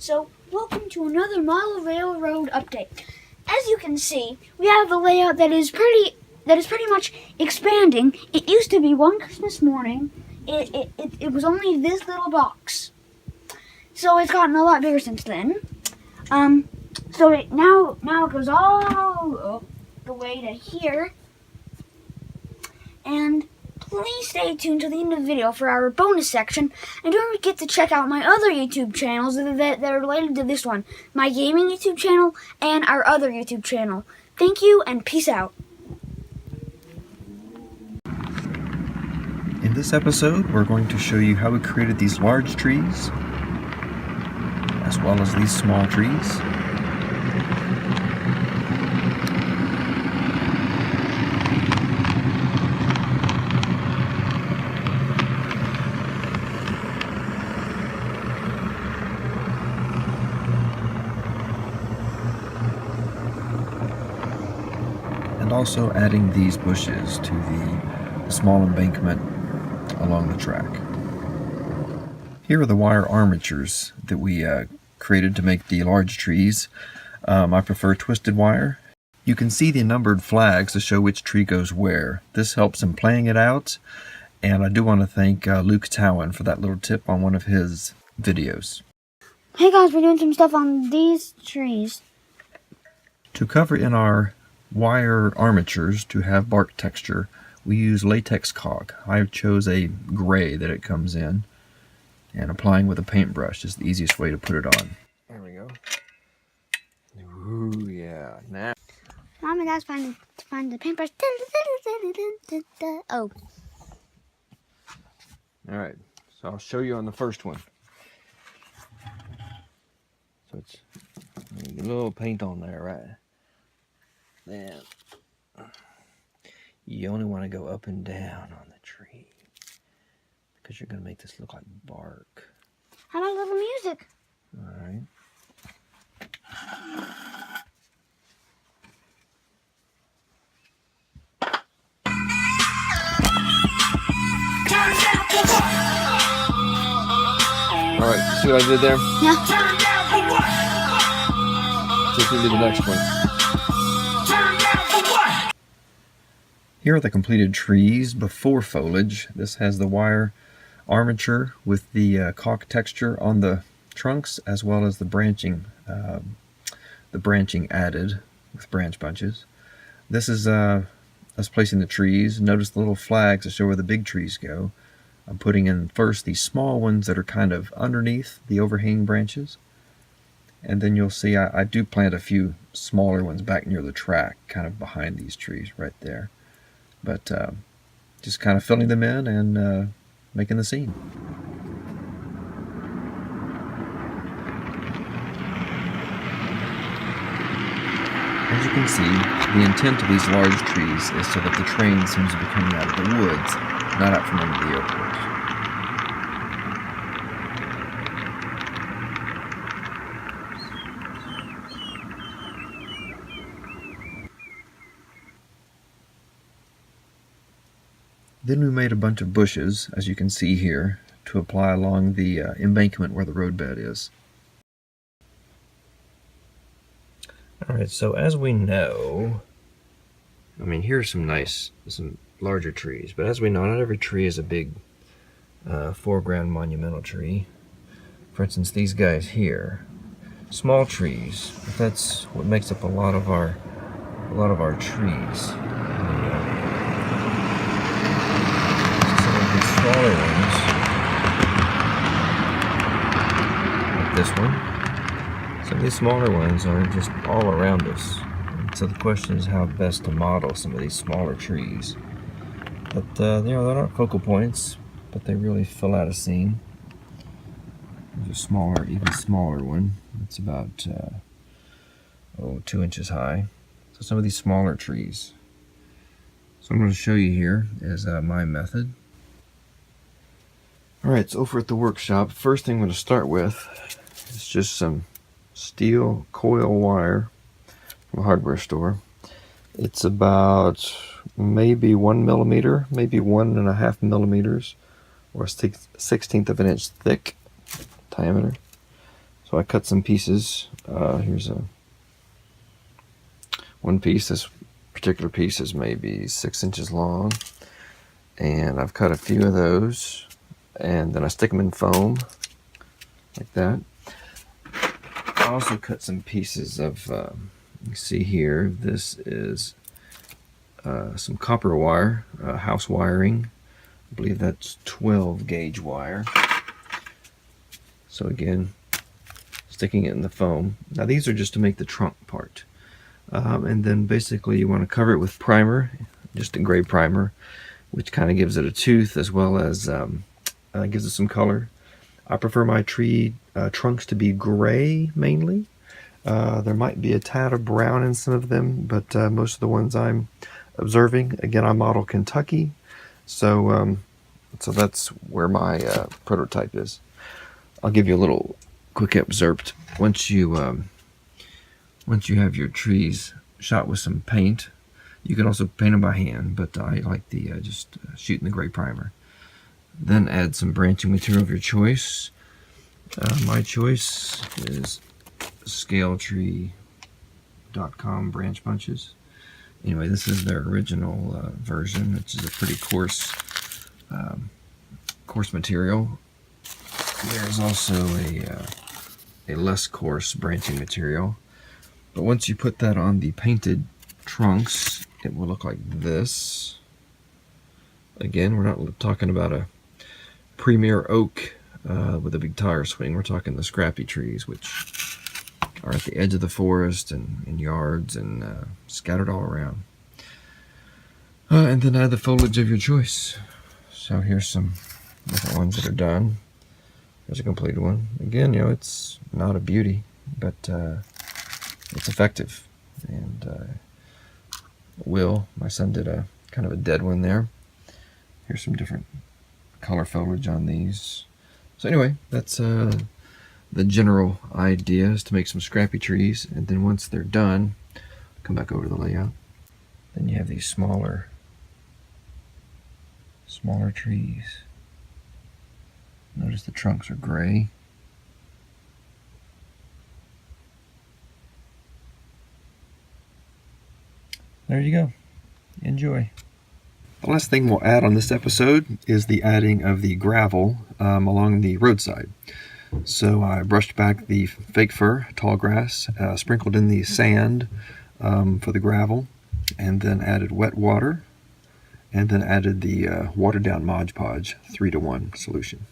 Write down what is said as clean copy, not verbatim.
So, welcome to another model railroad update. As you can see, we have a layout that is pretty much expanding. It used to be one Christmas morning. It was only this little box. So it's gotten a lot bigger since then. So now it goes all the way to here. And please stay tuned to the end of the video for our bonus section. And don't forget to check out my other YouTube channels that are related to this one. My gaming YouTube channel and our other YouTube channel. Thank you and peace out. In this episode, we're going to show you how we created these large trees, as well as these small trees. And also adding these bushes to the small embankment along the track. Here are the wire armatures that we created to make the large trees. I prefer twisted wire. You can see the numbered flags to show which tree goes where. This helps in planning it out, and I do want to thank Luke Towan for that little tip on one of his videos. Hey guys, we're doing some stuff on these trees. To cover in our wire armatures to have bark texture, we use latex caulk. I chose a gray that it comes in, and applying with a paintbrush is the easiest way to put it on. There we go. Ooh, yeah. Now, Mom and Dad's find the paintbrush. Oh. all right. So I'll show you on the first one. So it's a little paint on there, right? Then you only want to go up and down on the tree because you're going to make this look like bark. How about a little music? All right. All right, see what I did there? Yeah. Just into the next one. Here are the completed trees before foliage. This has the wire armature with the caulk texture on the trunks, as well as the branching added with branch bunches. This is us placing the trees. Notice the little flags to show where the big trees go. I'm putting in first these small ones that are kind of underneath the overhanging branches. And then you'll see I do plant a few smaller ones back near the track, kind of behind these trees right there. But just kind of filling them in and making the scene. As you can see, the intent of these large trees is so that the train seems to be coming out of the woods, not out from under the airport. Then we made a bunch of bushes, as you can see here, to apply along the embankment where the roadbed is. Alright, so as we know, I mean, here's some larger trees, but as we know, not every tree is a big foreground monumental tree. For instance, these guys here, small trees, but that's what makes up a lot of our trees. Smaller ones, like this one. Some of these smaller ones are just all around us. And so the question is how best to model some of these smaller trees. But they're not focal points, but they really fill out a scene. There's a smaller, even smaller one. It's about 2 inches high. So some of these smaller trees. So I'm going to show you here is my method. Alright, so over at the workshop, first thing I'm going to start with is just some steel coil wire from a hardware store. It's about maybe 1 millimeter, maybe 1.5 millimeters, or a 1/16 of an inch thick diameter. So I cut some pieces. Here's one piece. This particular piece is maybe 6 inches long, and I've cut a few of those, and then I stick them in foam like that. I also cut some pieces of, you see here, this is some copper wire, house wiring. I believe that's 12 gauge wire. So again, sticking it in the foam. Now these are just to make the trunk part. And then basically you want to cover it with primer, just a gray primer, which kind of gives it a tooth as well as gives it some color. I prefer my tree trunks to be gray mainly. There might be a tad of brown in some of them, but most of the ones I'm observing, again, I model Kentucky, so that's where my prototype is. I'll give you a little quick excerpt. Once you have your trees shot with some paint, you can also paint them by hand, but I like the just shooting the gray primer. Then add some branching material of your choice. My choice is scaletree.com branch bunches. Anyway, this is their original version, which is a pretty coarse material. There's also a less coarse branching material. But once you put that on the painted trunks, it will look like this. Again, we're not talking about a premier oak with a big tire swing. We're talking the scrappy trees, which are at the edge of the forest and in yards and scattered all around. And then add the foliage of your choice. So here's some different ones that are done. There's a completed one. Again, you know, it's not a beauty, but it's effective. And Will, my son, did a kind of a dead one there. Here's some different color foliage on these. So anyway, that's the general idea, is to make some scrappy trees, and then once they're done, come back over to the layout. Then you have these smaller trees. Notice the trunks are gray. There you go. Enjoy. The last thing we'll add on this episode is the adding of the gravel along the roadside. So I brushed back the fake fir, tall grass, sprinkled in the sand for the gravel, and then added wet water, and then added the watered down Mod Podge 3-to-1 solution.